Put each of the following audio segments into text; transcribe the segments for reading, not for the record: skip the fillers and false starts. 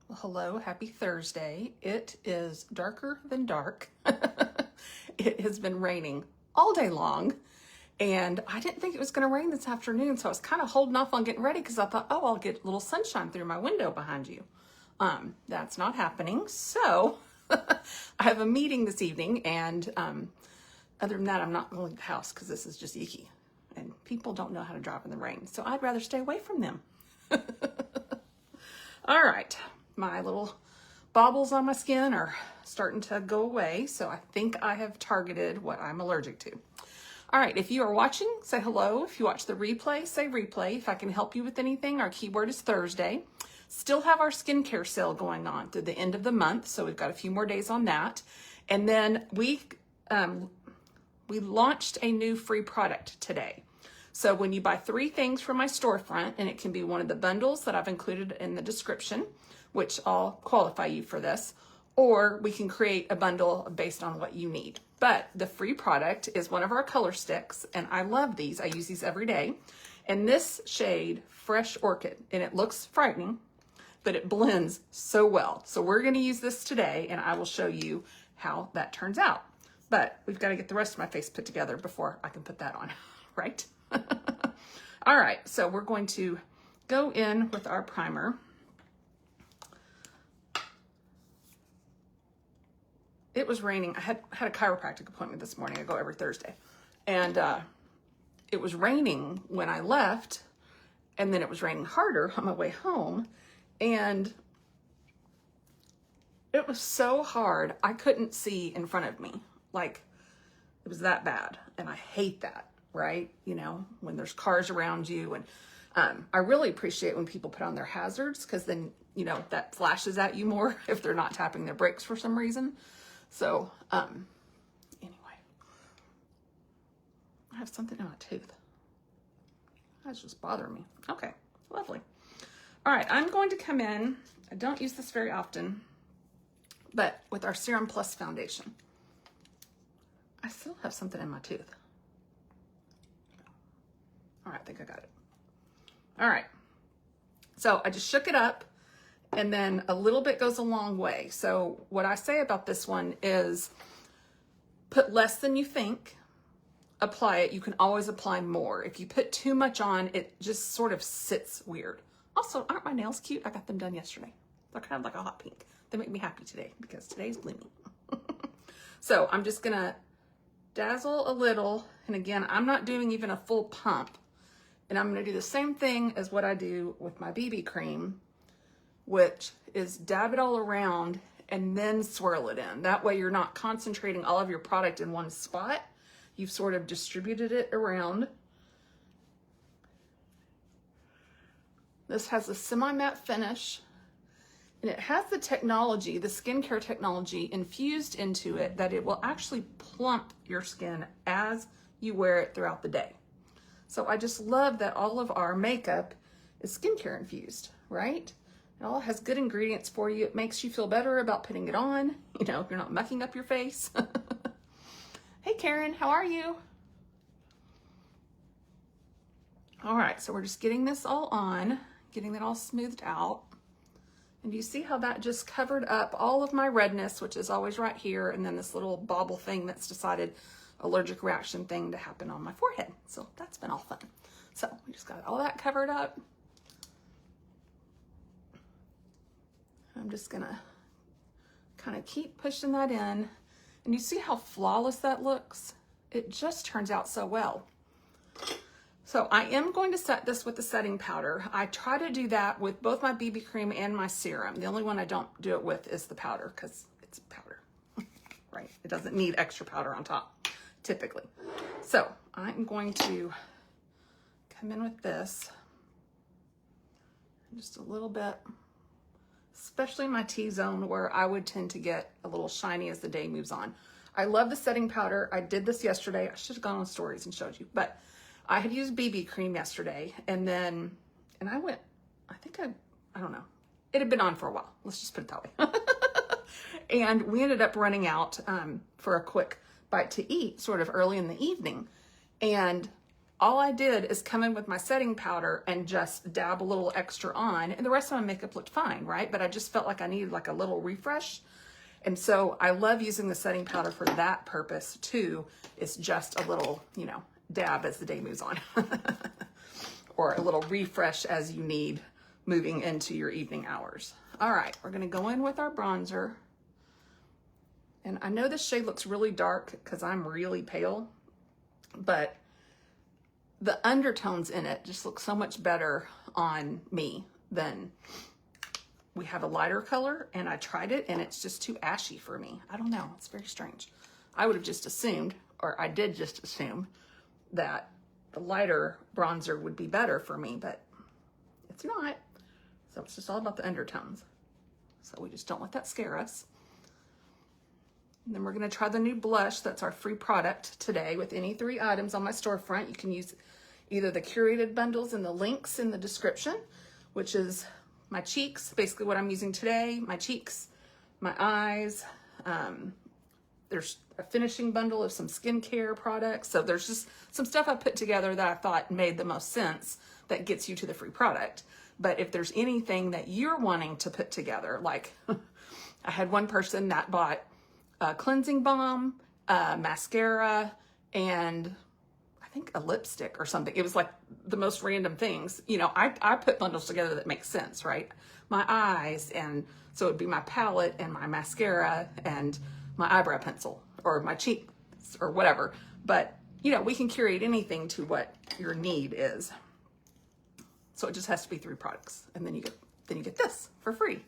Well, hello, happy Thursday. It is darker than dark. It has been raining all day long, and I didn't think it was going to rain this afternoon, so I was kind of holding off on getting ready because I thought, oh, I'll get a little sunshine through my window behind you. That's not happening, so I have a meeting this evening, and other than that, I'm not going to the house because this is just icky, and people don't know how to drive in the rain, so I'd rather stay away from them. All right, my little bobbles on my skin are starting to go away, so I think I have targeted what I'm allergic to. All right, if you are watching, say hello. If you watch the replay, say replay. If I can help you with anything, our keyword is Thursday. Still have our skincare sale going on through the end of the month, so we've got a few more days on that. And then we launched a new free product today. So when you buy 3 things from my storefront, and it can be one of the bundles that I've included in the description, which I'll qualify you for this, or we can create a bundle based on what you need. But the free product is one of our color sticks, and I love these. I use these every day. And this shade, Fresh Orchid, and it looks frightening, but it blends so well. So we're going to use this today, and I will show you how that turns out. But we've got to get the rest of my face put together before I can put that on, right? All right, so we're going to go in with our primer. It was raining. I had a chiropractic appointment this morning. I go every Thursday. And it was raining when I left, and then it was raining harder on my way home. And it was so hard, I couldn't see in front of me. Like, it was that bad. And I hate that. Right? You know, when there's cars around you. And I really appreciate when people put on their hazards, because then, you know, that flashes at you more if they're not tapping their brakes for some reason. So, anyway, I have something in my tooth. That's just bothering me. Okay, lovely. All right, I'm going to come in. I don't use this very often, but with our Serum Plus foundation. I still have something in my tooth. All right, I think I got it. All right. So I just shook it up, and then a little bit goes a long way. So what I say about this one is put less than you think, apply it. You can always apply more. If you put too much on, it just sort of sits weird. Also, aren't my nails cute? I got them done yesterday. They're kind of like a hot pink. They make me happy today because today's gloomy. So I'm just gonna dazzle a little. And again, I'm not doing even a full pump. And I'm going to do the same thing as what I do with my BB cream, which is dab it all around and then swirl it in. That way you're not concentrating all of your product in one spot. You've sort of distributed it around. This has a semi-matte finish, and it has the technology, the skincare technology infused into it, that it will actually plump your skin as you wear it throughout the day. So I just love that all of our makeup is skincare infused, right? It all has good ingredients for you. It makes you feel better about putting it on. You know, you're not mucking up your face. Hey, Karen, how are you? All right, so we're just getting this all on, getting that all smoothed out. And you see how that just covered up all of my redness, which is always right here, and then this little bobble thing that's decided allergic reaction thing to happen on my forehead. So that's been all fun. So we just got all that covered up. I'm just gonna kind of keep pushing that in. And you see how flawless that looks? It just turns out so well. So I am going to set this with the setting powder. I try to do that with both my BB cream and my serum. The only one I don't do it with is the powder, because it's powder, right? It doesn't need extra powder on top, typically. So I'm going to come in with this, just a little bit, especially my T-zone, where I would tend to get a little shiny as the day moves on. I love the setting powder. I did this yesterday. I should have gone on stories and showed you, but I had used BB cream yesterday, and I went, I don't know. It had been on for a while. Let's just put it that way. And we ended up running out for a quick bite to eat sort of early in the evening. And all I did is come in with my setting powder and just dab a little extra on, and the rest of my makeup looked fine, right? But I just felt like I needed like a little refresh. And so I love using the setting powder for that purpose too. It's just a little, you know, dab as the day moves on. Or a little refresh as you need moving into your evening hours. All right, we're gonna go in with our bronzer. And I know this shade looks really dark because I'm really pale, but the undertones in it just look so much better on me than we have a lighter color, and I tried it and it's just too ashy for me. I don't know, it's very strange. I would have just assumed, or I did just assume, that the lighter bronzer would be better for me, but it's not. So it's just all about the undertones. So we just don't let that scare us. And then we're gonna try the new blush. That's our free product today with any 3 items on my storefront. You can use either the curated bundles and the links in the description, which is my cheeks, basically what I'm using today, my cheeks, my eyes. There's a finishing bundle of some skincare products. So there's just some stuff I put together that I thought made the most sense that gets you to the free product. But if there's anything that you're wanting to put together, like I had one person that bought a cleansing balm, mascara, and I think a lipstick or something. It was like the most random things. You know, I put bundles together that make sense, right? My eyes, and so it'd be my palette and my mascara and my eyebrow pencil or my cheeks or whatever. But, you know, we can curate anything to what your need is. So it just has to be 3 products. And then you get this for free,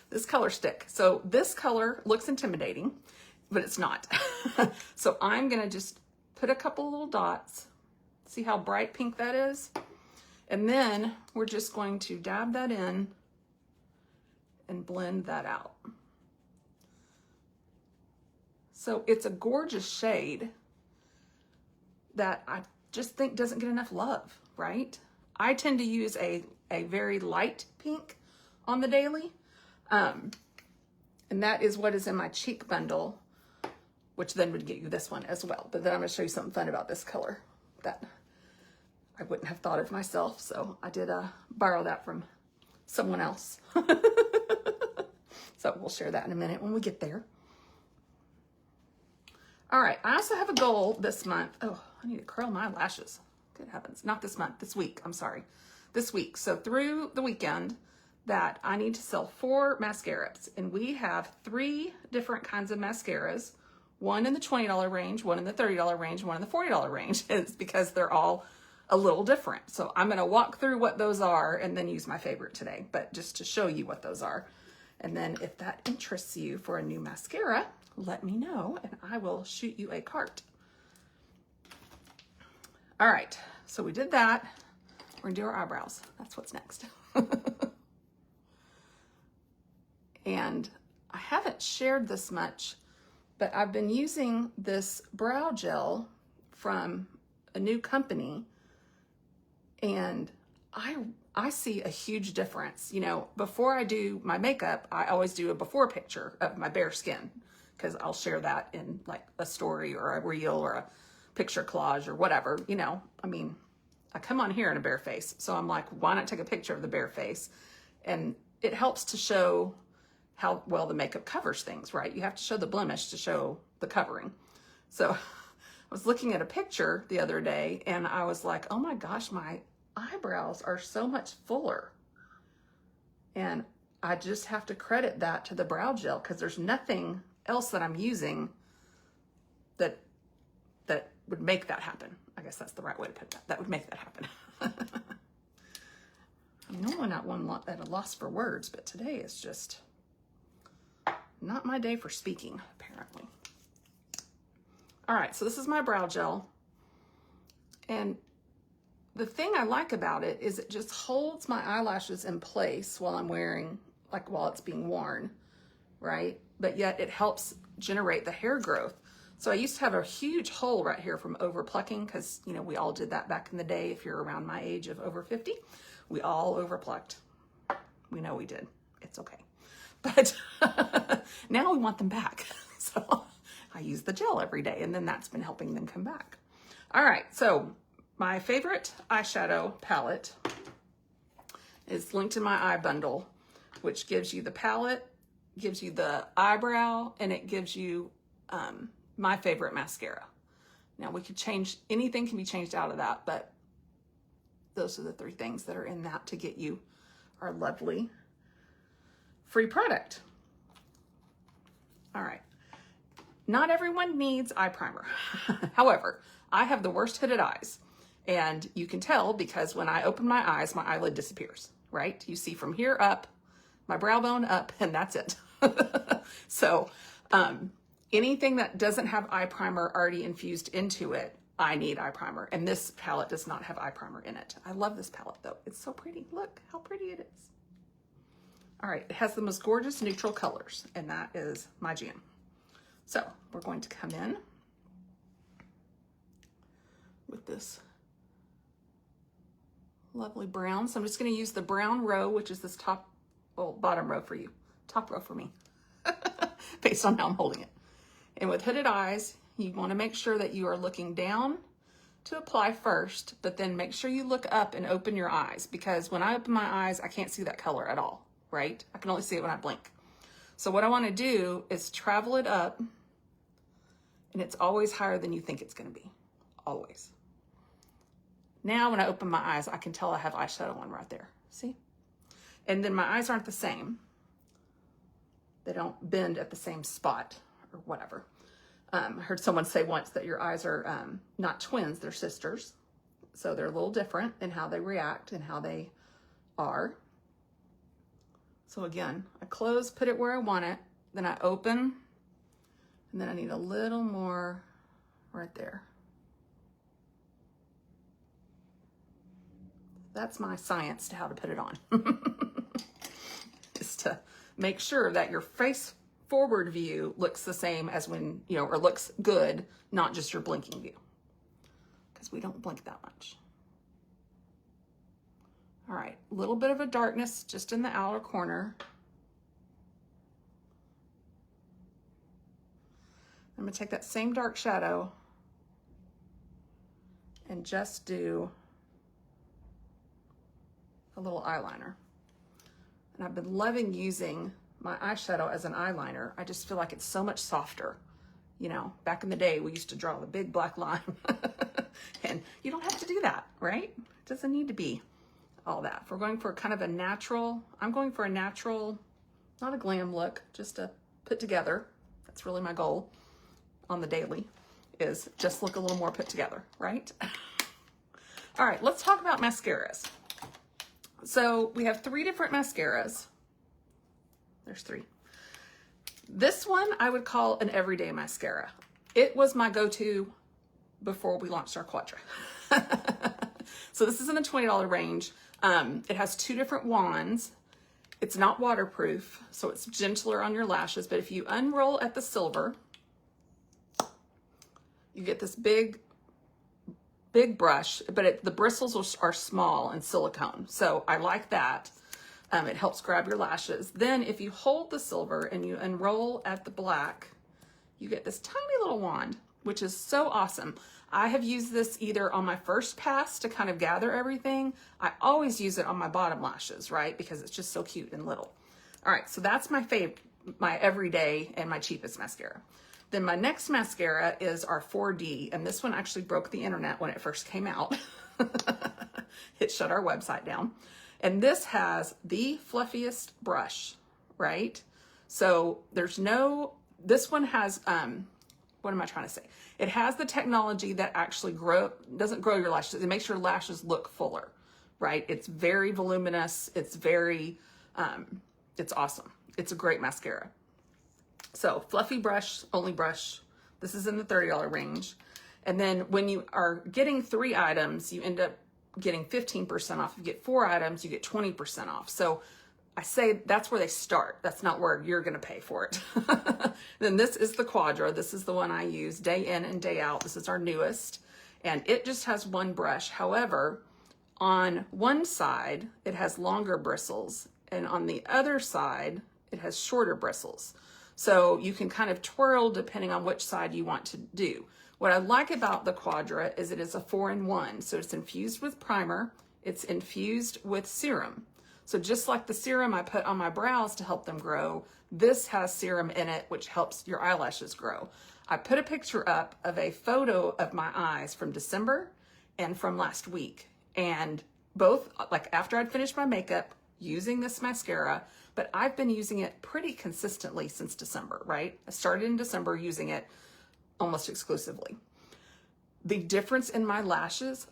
this color stick. So this color looks intimidating, but it's not. So I'm gonna just put a couple little dots. See how bright pink that is? And then we're just going to dab that in and blend that out. So it's a gorgeous shade that I just think doesn't get enough love, right? I tend to use a very light pink on the daily. And that is what is in my cheek bundle, which then would get you this one as well. But then I'm gonna show you something fun about this color that I wouldn't have thought of myself. So I did borrow that from someone else. So we'll share that in a minute when we get there. All right, I also have a goal this month. Oh, I need to curl my lashes. Good heavens, not this month, this week, I'm sorry. This week, so through the weekend, that I need to sell 4 mascaras. And we have 3 different kinds of mascaras. One in the $20 range, one in the $30 range, one in the $40 range. It's because they're all a little different. So I'm gonna walk through what those are and then use my favorite today, but just to show you what those are. And then if that interests you for a new mascara, let me know and I will shoot you a cart. All right, so we did that. We're gonna do our eyebrows. That's what's next. And I haven't shared this much, but I've been using this brow gel from a new company, and I see a huge difference. You know, before I do my makeup, I always do a before picture of my bare skin, because I'll share that in like a story or a reel or a picture collage or whatever. You know, I mean, I come on here in a bare face, so I'm like, why not take a picture of the bare face? And it helps to show how well the makeup covers things, right? You have to show the blemish to show the covering. So I was looking at a picture the other day and I was like, oh my gosh, my eyebrows are so much fuller. And I just have to credit that to the brow gel, because there's nothing else that I'm using that would make that happen. I guess that's the right way to put that. That would make that happen. I'm normally not one at a loss for words, but today is just not my day for speaking, apparently. All right, so this is my brow gel. And the thing I like about it is it just holds my eyelashes in place while I'm wearing, like while it's being worn, right? But yet it helps generate the hair growth. So I used to have a huge hole right here from over plucking, because, you know, we all did that back in the day. If you're around my age of over 50, we all over plucked. We know we did. It's okay. But now we want them back. So I use the gel every day, and then that's been helping them come back. All right, so my favorite eyeshadow palette is linked in my eye bundle, which gives you the palette, gives you the eyebrow, and it gives you my favorite mascara. Now we could change, anything can be changed out of that, but those are the 3 things that are in that to get you our lovely free product. All right. Not everyone needs eye primer. However, I have the worst hooded eyes, and you can tell because when I open my eyes, my eyelid disappears, right? You see from here up, my brow bone up, and that's it. So anything that doesn't have eye primer already infused into it, I need eye primer. And this palette does not have eye primer in it. I love this palette though. It's so pretty. Look how pretty it is. All right, it has the most gorgeous neutral colors, and that is my jam. So we're going to come in with this lovely brown. So I'm just going to use the brown row, which is this bottom row for you, top row for me, based on how I'm holding it. And with hooded eyes, you want to make sure that you are looking down to apply first, but then make sure you look up and open your eyes, because when I open my eyes, I can't see that color at all, right? I can only see it when I blink. So what I want to do is travel it up, and it's always higher than you think it's going to be, always. Now when I open my eyes, I can tell I have eyeshadow on right there, see? And then my eyes aren't the same. They don't bend at the same spot or whatever. I heard someone say once that your eyes are not twins, they're sisters. So they're a little different in how they react and how they are. So again, I close, put it where I want it, then I open, and then I need a little more right there. That's my science to how to put it on. Is to make sure that your face forward view looks the same as when, or looks good, not just your blinking view, because we don't blink that much. All right, a little bit of a darkness just in the outer corner. I'm gonna take that same dark shadow and just do a little eyeliner. And I've been loving using my eyeshadow as an eyeliner. I just feel like it's so much softer. Back in the day, we used to draw the big black line. And you don't have to do that, right? It doesn't need to be all that. If we're going for kind of a natural, I'm going for a natural, not a glam look, just to put together. That's really my goal on the daily, is just look a little more put together, right? All right, let's talk about mascaras. So we have 3 different mascaras. There's 3. This one I would call an everyday mascara. It was my go-to before we launched our Quadra. So this is in the $20 range. It has 2 different wands. It's not waterproof, so it's gentler on your lashes. But if you unroll at the silver, you get this big brush, but the bristles are small and silicone. So I like that. It helps grab your lashes. Then if you hold the silver and you unroll at the black, you get this tiny little wand, which is so awesome. I have used this either on my first pass to kind of gather everything. I always use it on my bottom lashes, right? Because it's just so cute and little. All right, so that's my favorite, my everyday and my cheapest mascara. Then my next mascara is our 4D, and this one actually broke the internet when it first came out. It shut our website down. And this has the fluffiest brush, right? So this one has, what am I trying to say? It has the technology that actually doesn't grow your lashes. It makes your lashes look fuller, right? It's very voluminous. It's very, it's awesome. It's a great mascara. So fluffy brush, only brush. This is in the $30 range. And then when you are getting 3 items, you end up getting 15% off. If you get 4 items, you get 20% off. So I say that's where they start. That's not where you're going to pay for it. Then this is the Quadra. This is the one I use day in and day out. This is our newest. And it just has 1 brush. However, on one side, it has longer bristles. And on the other side, it has shorter bristles. So you can kind of twirl depending on which side you want to do. What I like about the Quadra is it is a 4-in-1. So it's infused with primer. It's infused with serum. So just like the serum I put on my brows to help them grow, this has serum in it, which helps your eyelashes grow. I put a picture up of a photo of my eyes from December and from last week. And both, like after I'd finished my makeup, using this mascara, but I've been using it pretty consistently since December, right? I started in December using it almost exclusively. The difference in my lashes,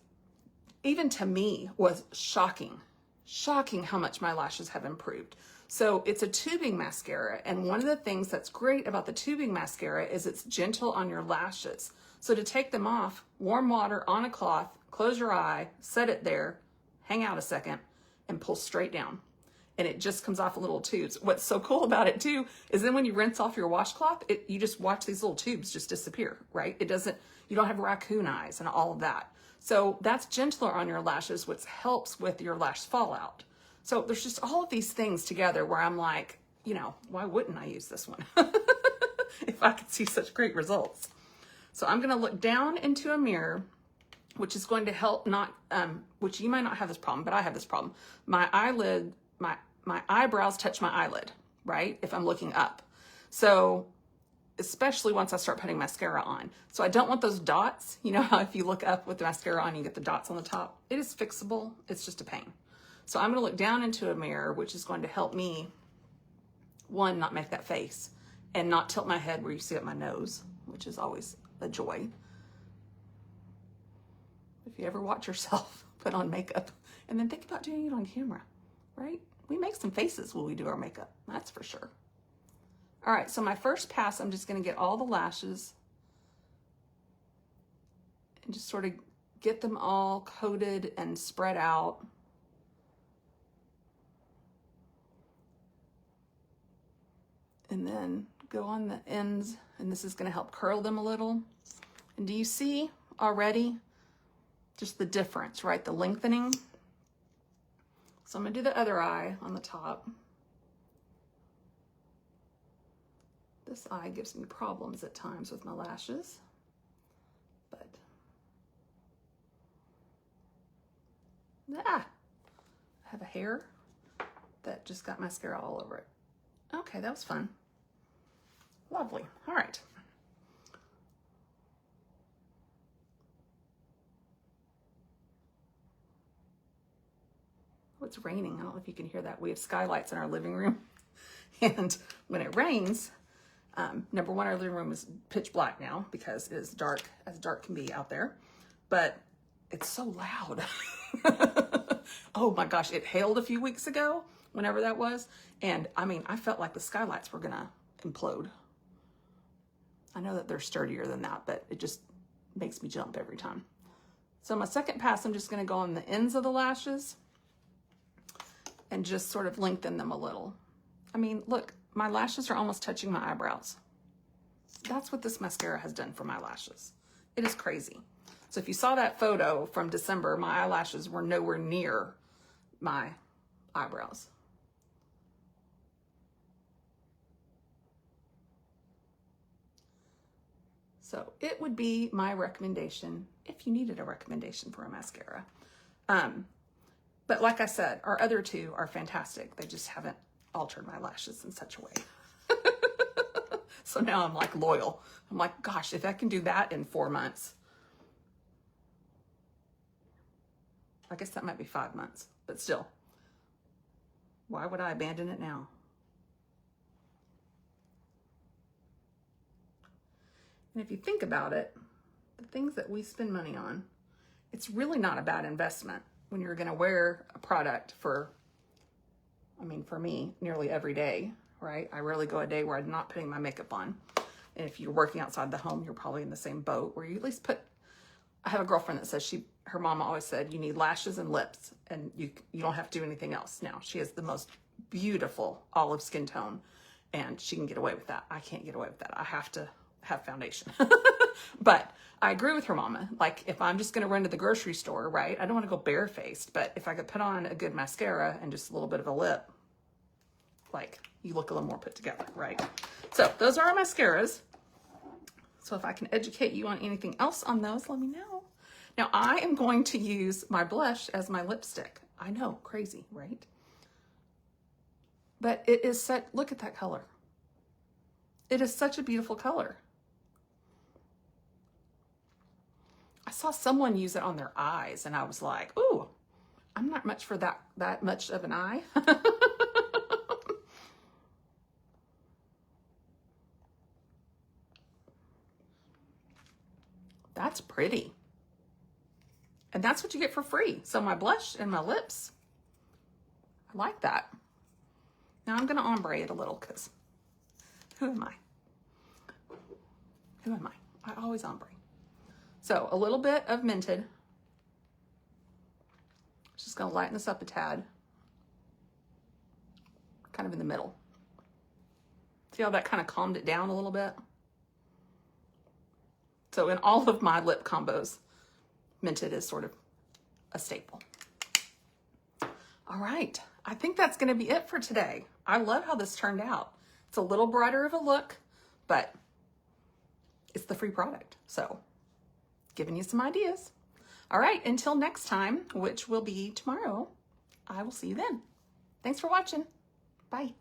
even to me, was shocking. Shocking how much my lashes have improved. So it's a tubing mascara, and one of the things that's great about the tubing mascara is it's gentle on your lashes. So to take them off, warm water on a cloth, close your eye, set it there, hang out a second, and pull straight down. And it just comes off in little tubes. What's so cool about it too is then when you rinse off your washcloth, you just watch these little tubes just disappear, right? You don't have raccoon eyes and all of that. So that's gentler on your lashes, which helps with your lash fallout. So there's just all of these things together where I'm like, you know, why wouldn't I use this one if I could see such great results? So I'm going to look down into a mirror, which is going to help which you might not have this problem, but I have this problem. My eyebrows touch my eyelid, right? If I'm looking up. So especially once I start putting mascara on. So I don't want those dots. You know how if you look up with the mascara on, you get the dots on the top. It is fixable. It's just a pain. So I'm going to look down into a mirror, which is going to help me, one, not make that face and not tilt my head where you see at my nose, which is always a joy. If you ever watch yourself put on makeup and then think about doing it on camera, right? We make some faces when we do our makeup, that's for sure. All right, so my first pass, I'm just going to get all the lashes and just sort of get them all coated and spread out. And then go on the ends, and this is going to help curl them a little. And do you see already just the difference, right? The lengthening. So I'm going to do the other eye on the top. This eye gives me problems at times with my lashes, but I have a hair that just got mascara all over it. Okay, that was fun. Lovely. All right. Oh, it's raining. I don't know if you can hear that. We have skylights in our living room. And when it rains, number one, our living room is pitch black now because it is dark, as dark can be out there. But it's so loud. Oh my gosh, it hailed a few weeks ago, whenever that was. And I mean, I felt like the skylights were gonna implode. I know that they're sturdier than that, but it just makes me jump every time. So my second pass, I'm just gonna go on the ends of the lashes and just sort of lengthen them a little. I mean, look, my lashes are almost touching my eyebrows. That's what this mascara has done for my lashes. It is crazy. So if you saw that photo from December, my eyelashes were nowhere near my eyebrows. So it would be my recommendation if you needed a recommendation for a mascara. But like I said, our other two are fantastic. They just haven't altered my lashes in such a way. So now I'm like loyal. I'm like, gosh, if I can do that in 4 months, I guess that might be 5 months, but still, why would I abandon it now? And if you think about it, the things that we spend money on, it's really not a bad investment when you're going to wear a product for, I mean, for me, nearly every day, right? I rarely go a day where I'm not putting my makeup on. And if you're working outside the home, you're probably in the same boat where you at least put, I have a girlfriend that says her mama always said, you need lashes and lips and you don't have to do anything else. Now, she has the most beautiful olive skin tone and she can get away with that. I can't get away with that. I have to have foundation. But I agree with her mama. Like if I'm just going to run to the grocery store, right? I don't want to go barefaced, but if I could put on a good mascara and just a little bit of a lip, like you look a little more put together, right? So those are our mascaras. So if I can educate you on anything else on those, let me know. Now I am going to use my blush as my lipstick. I know, crazy, right? But it is such, look at that color. It is such a beautiful color. I saw someone use it on their eyes and I was like, ooh, I'm not much for that much of an eye. That's pretty. And that's what you get for free. So my blush and my lips, I like that. Now I'm gonna ombre it a little because who am I? Who am I? I always ombre. So a little bit of Mented. Just gonna lighten this up a tad. Kind of in the middle. See how that kind of calmed it down a little bit? So in all of my lip combos, Mented is sort of a staple. All right, I think that's gonna be it for today. I love how this turned out. It's a little brighter of a look, but it's the free product. So giving you some ideas. All right, until next time, which will be tomorrow, I will see you then. Thanks for watching. Bye.